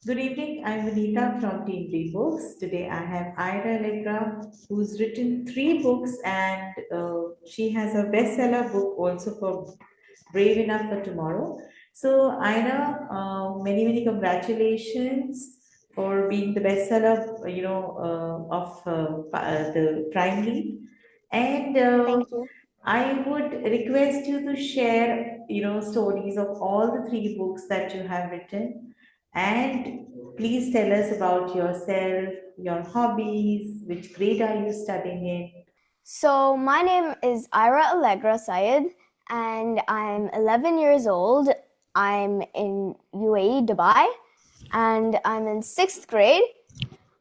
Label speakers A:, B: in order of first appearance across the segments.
A: Good evening. I'm Vinita from Team Three Books. Today I have Ira Allegra, who's written three books, and she has a bestseller book also for Brave Enough for Tomorrow. So, Ira, many congratulations for being the bestseller, of the Prime Lead. And
B: Thank you.
A: I would request you to share, stories of all the three books that you have written. And please tell us about yourself, your hobbies, which grade are you studying in?
B: So, my name is Ira Allegra Syed, and I'm 11 years old. I'm in UAE, Dubai, and I'm in sixth grade.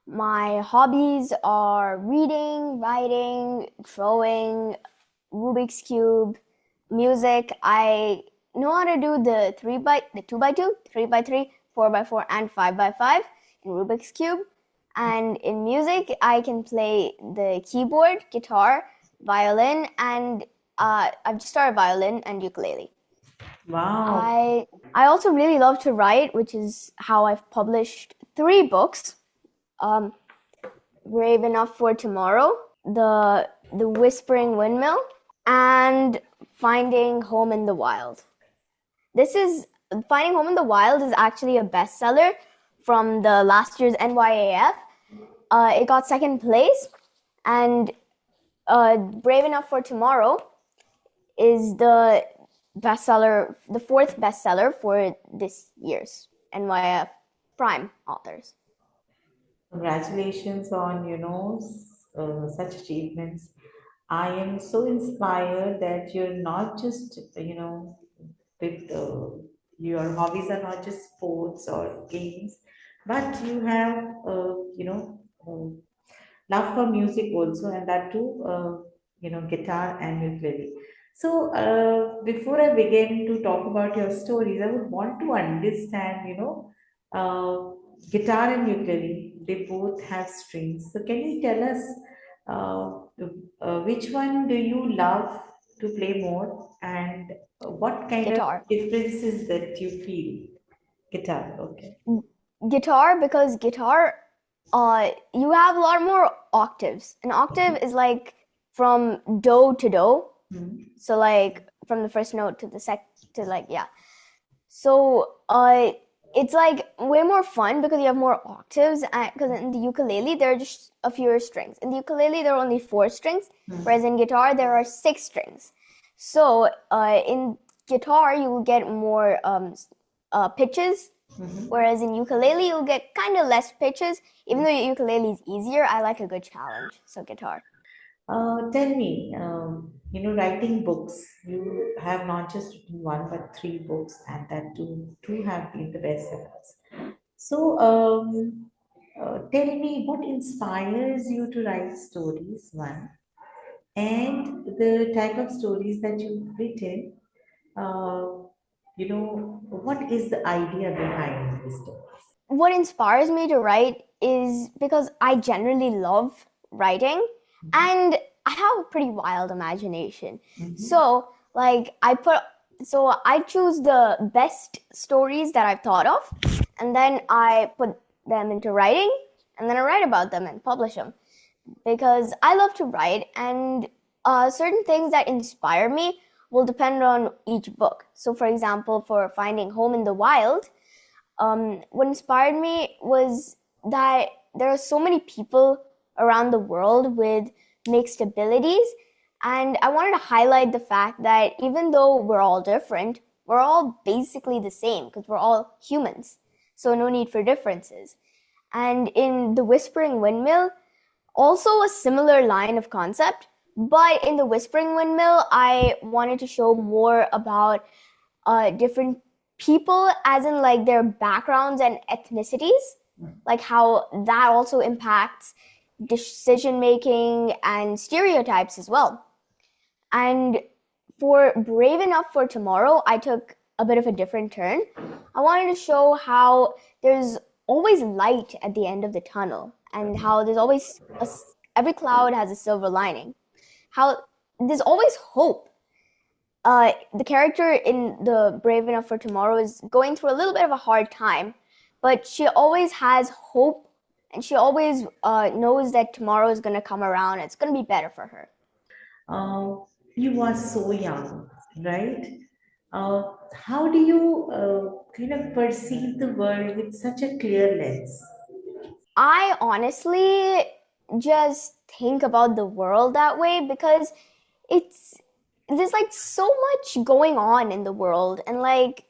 B: My hobbies are reading, writing, drawing, Rubik's Cube, music. I know how to do the 2x2, 3x3, 4x4, and 5x5 in Rubik's Cube. And in music, I can play the keyboard, guitar, violin, and I've just started violin and ukulele.
A: Wow.
B: I also really love to write, which is how I've published three books. Um, Brave Enough for Tomorrow, the Whispering Windmill, and Finding Home in the Wild. This is Finding Home in the Wild is actually a bestseller from the last year's NYAF. It got second place, and Brave Enough for Tomorrow is the fourth bestseller for this year's NYAF Prime authors.
A: Congratulations on, such achievements. I am so inspired that you're not just, with your hobbies are not just sports or games, but you have, love for music also, and that too, guitar and ukulele. So, before I begin to talk about your stories, I would want to understand, guitar and ukulele, they both have strings. So, can you tell us which one do you love to play more, and what kind of
B: Guitar.
A: differences that you feel? Guitar, okay.
B: Guitar, because guitar, you have a lot more octaves. An octave is like from do to do.
A: Mhm.
B: So like from the first note to the to like, yeah. So it's like way more fun because you have more octaves. Because in the ukulele there are just a fewer strings. In the ukulele there are only four strings, whereas in guitar there are six strings. So in guitar you will get more pitches,
A: Mhm.
B: whereas in ukulele you'll get kind of less pitches. Even though ukulele is easier, I like a good challenge. So guitar.
A: Tell me, writing books, you have not just written one but three books, and that two have been the bestsellers. So, tell me what inspires you to write stories, one, and the type of stories that you've written. Uh, what is the idea behind the stories?
B: What inspires me to write is because I generally love writing and I have a pretty wild imagination.
A: Mhm.
B: So, like, I choose the best stories that I've thought of and then I put them into writing and then I write about them and publish them because I love to write, and certain things that inspire me will depend on each book. So, for example, for Finding Home in the Wild, what inspired me was that there are so many people around the world with mixed abilities. And I wanted to highlight the fact that even though we're all different, we're all basically the same because we're all humans. So, no need for differences. And in The Whispering Windmill, also a similar line of concept. But in The Whispering Windmill, I wanted to show more about different people, as in like their backgrounds and ethnicities, like how that also impacts decision making and stereotypes as well. And for Brave Enough for Tomorrow, I took a bit of a different turn. I wanted to show how there's always light at the end of the tunnel and how there's always every cloud has a silver lining. How there's always hope. The character in the Brave Enough for Tomorrow is going through a little bit of a hard time, but she always has hope, and she always knows that tomorrow is going to come around. It's going to be better for her.
A: Uh, you are so young, right? How do you kind of perceive the world with such a clear lens?
B: I honestly just think about the world that way because it's there's like so much going on in the world, and like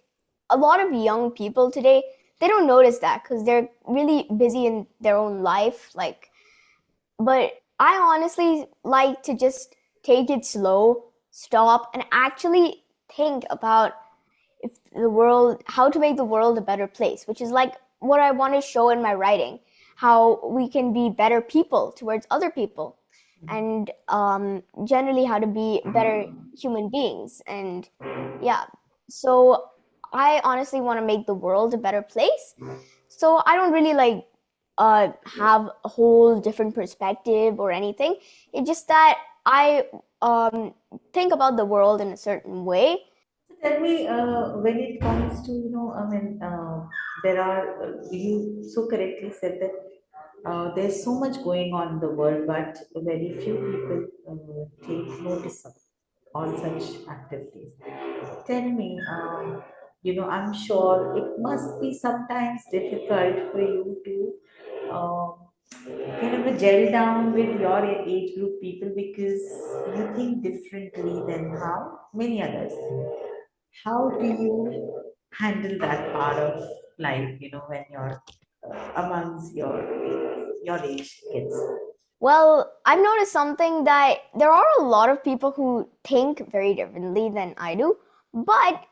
B: a lot of young people today, they don't notice that because they're really busy in their own life, like, but I honestly like to just take it slow, stop, and actually think about if the world, how to make the world a better place, which is like what I want to show in my writing, how we can be better people towards other people, and generally how to be better human beings. And yeah, so I honestly want to make the world a better place. So I don't really like have a whole different perspective or anything. It's just that I think about the world in a certain way.
A: Tell me, when it comes to, there are, you so correctly said that there's so much going on in the world, but very few people take notice of all such activities. Tell me, I'm sure it must be sometimes difficult for you to kind of gel down with your age group people because you think differently than how many others think. How do you handle that part of life, when you're amongst your age kids?
B: Well, I've noticed something that there are a lot of people who think very differently than I do, but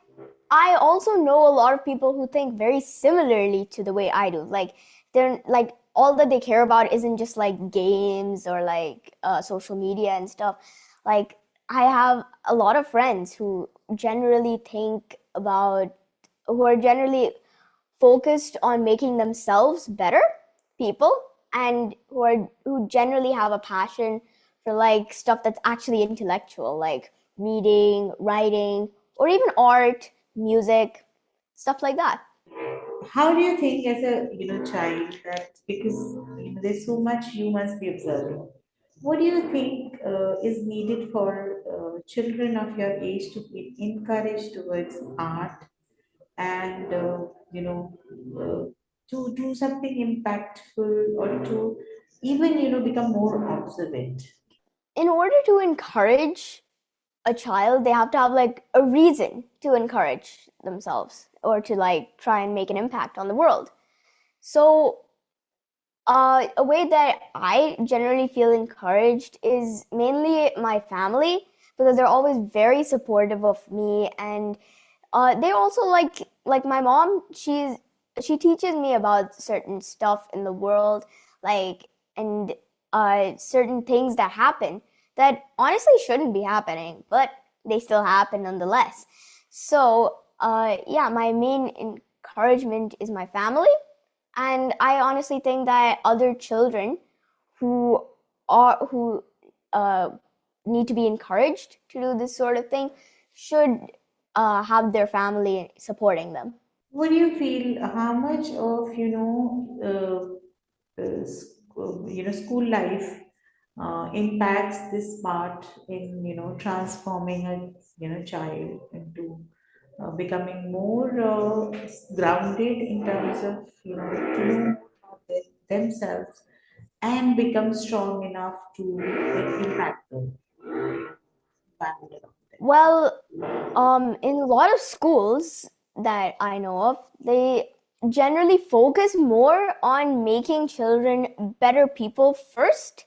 B: I also know a lot of people who think very similarly to the way I do. Like they're like all that they care about isn't just like games or like social media and stuff. Like I have a lot of friends who generally think about who are generally focused on making themselves better people, and who generally have a passion for like stuff that's actually intellectual, like reading, writing, or even art, music, stuff like that.
A: How do you think as a child that because there's so much you must be observing, what do you think is needed for children of your age to be encouraged towards art and uh, to do something impactful or to even become more observant?
B: In order to encourage a child, they have to have like a reason to encourage themselves or to like try and make an impact on the world. So a way that I generally feel encouraged is mainly my family, because they're always very supportive of me, and they also like my mom. She teaches me about certain stuff in the world, like, and certain things that happen that honestly shouldn't be happening, but they still happen nonetheless. So yeah, my main encouragement is my family, and I honestly think that other children who who uh, need to be encouraged to do this sort of thing should have their family supporting them.
A: What do you feel? How much of school life impacts this part in transforming a child into becoming more grounded in terms of to know about themselves and become strong enough to impact the environment around them.
B: Well, in a lot of schools that I know of, they generally focus more on making children better people first,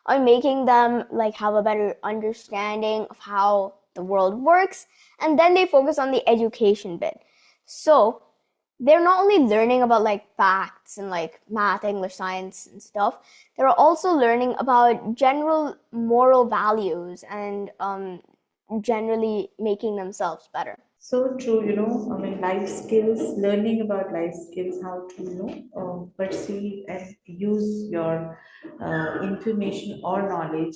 B: on making them like have a better understanding of how the world works, and then they focus on the education bit. So they're not only learning about like facts and like math, English, science, and stuff. They're also learning about general moral values and generally making themselves better.
A: So true, life skills, learning about life skills, how to, perceive and use your information or knowledge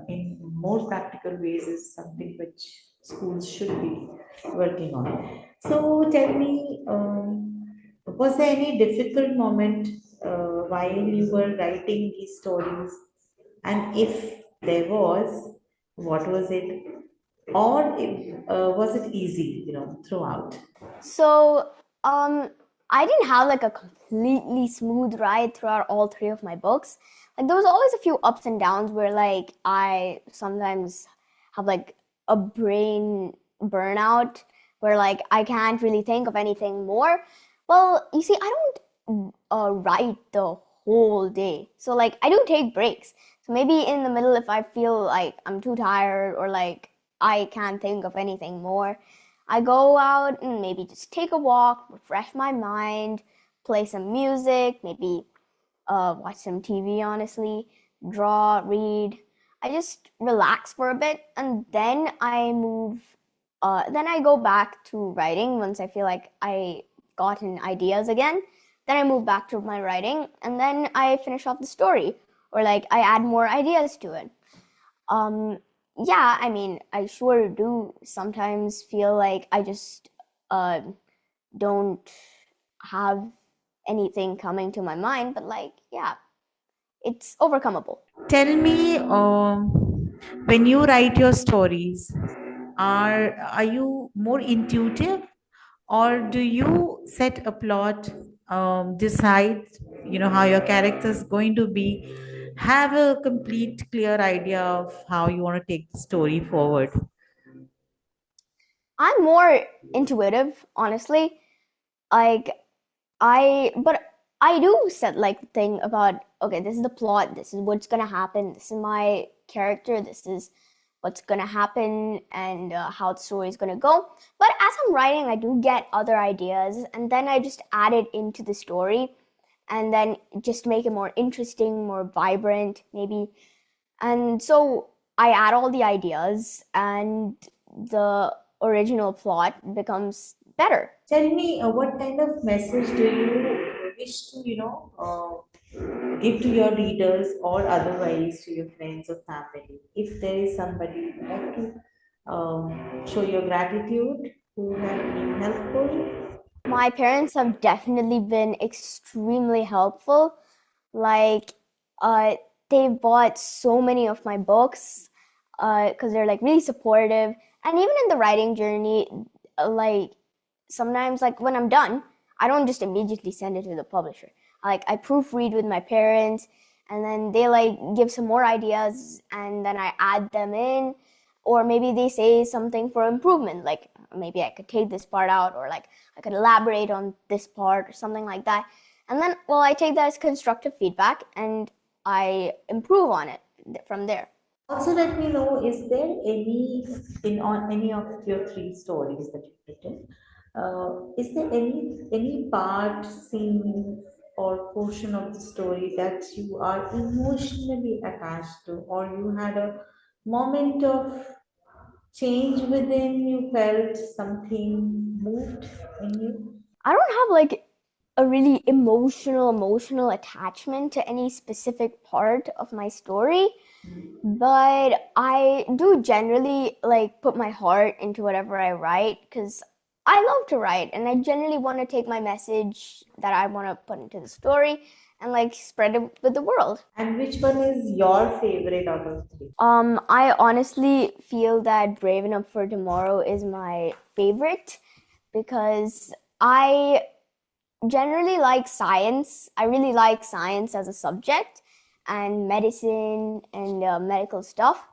A: in more practical ways is something which schools should be working on. So tell me, Was there any difficult moment while you were writing these stories? And if there was, what was it? Or was it easy, throughout?
B: So, I didn't have like a completely smooth ride throughout all three of my books. Like there was always a few ups and downs where like I sometimes have like a brain burnout where like I can't really think of anything more. Well, you see, I don't write the whole day. So like I do take breaks. So maybe in the middle if I feel like I'm too tired or like I can't think of anything more, I go out and maybe just take a walk, refresh my mind, play some music, maybe watch some TV, honestly, draw, read. I just relax for a bit and then I go back to writing once I feel like I gotten ideas again. Then I move back to my writing and then I finish off the story or like I add more ideas to it. Um, yeah, I mean, I sure do sometimes feel like I just uh, don't have anything coming to my mind, but like, yeah, it's overcomable.
A: Tell me, when you write your stories, are you more intuitive, or do you set a plot, decide, how your character is going to be, have a complete clear idea of how you want to take the story forward?
B: I'm more intuitive, honestly. Like, but I do set like the thing about, okay, this is the plot, this is what's gonna happen, this is my character, this is what's gonna happen, and how the story is gonna go. But as I'm writing, I do get other ideas, and then I just add it into the story, and then just make it more interesting, more vibrant, maybe. And so I add all the ideas, and the original plot becomes better.
A: Tell me, what kind of message do you wish to, give to your readers or otherwise to your friends or family? If there is somebody you have to show your gratitude, who have been helpful.
B: My parents have definitely been extremely helpful. Like, uh, they've bought so many of my books because they're like really supportive. And even in the writing journey, like sometimes like when I'm done, I don't just immediately send it to the publisher. Like I proofread with my parents, and then they like give some more ideas, and then I add them in, or maybe they say something for improvement, like maybe I could take this part out, or like I could elaborate on this part, or something like that. And then, well, I take that as constructive feedback, and I improve on it from there.
A: Also, let me know, is there any, in on any of your three stories that you've written, is there any part, scene, or portion of the story that you are emotionally attached to, or you had a moment of change within, you felt something moved in you?
B: I don't have like a really emotional attachment to any specific part of my story, but I do generally like put my heart into whatever I write because I love to write and I generally want to take my message that I want to put into the story and like spread it with the world.
A: And which one is your favorite out of three?
B: I honestly feel that Brave Enough for Tomorrow is my favorite because I generally like science. I really like science as a subject and medicine and medical stuff.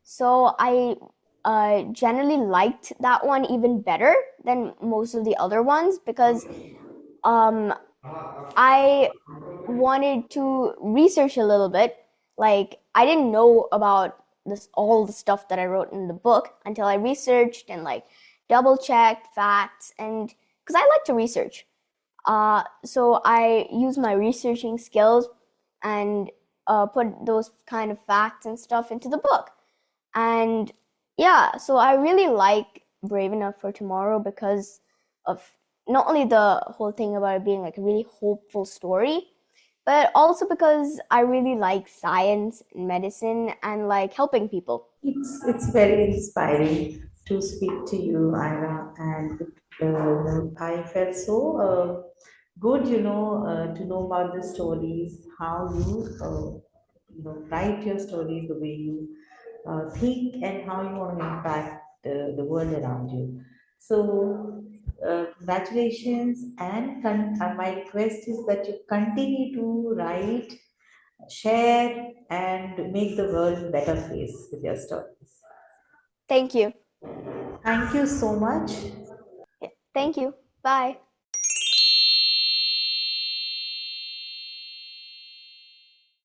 B: So I generally liked that one even better than most of the other ones because um, I wanted to research a little bit. Like I didn't know about this all the stuff that I wrote in the book until I researched and like double checked facts and because I like to research. So I use my researching skills and put those kind of facts and stuff into the book. And yeah, so I really like Brave Enough for Tomorrow because of not only the whole thing about it being like a really hopeful story, but also because I really like science and medicine and like helping people.
A: It's very inspiring to speak to you, Ira, and I felt so good, to know about the stories, how write your stories, the way you think, and how you want to impact the world around you. So, congratulations, and my request is that you continue to write, share, and make the world a better place with your stories.
B: Thank you.
A: Thank you so much.
B: Yeah, thank you. Bye.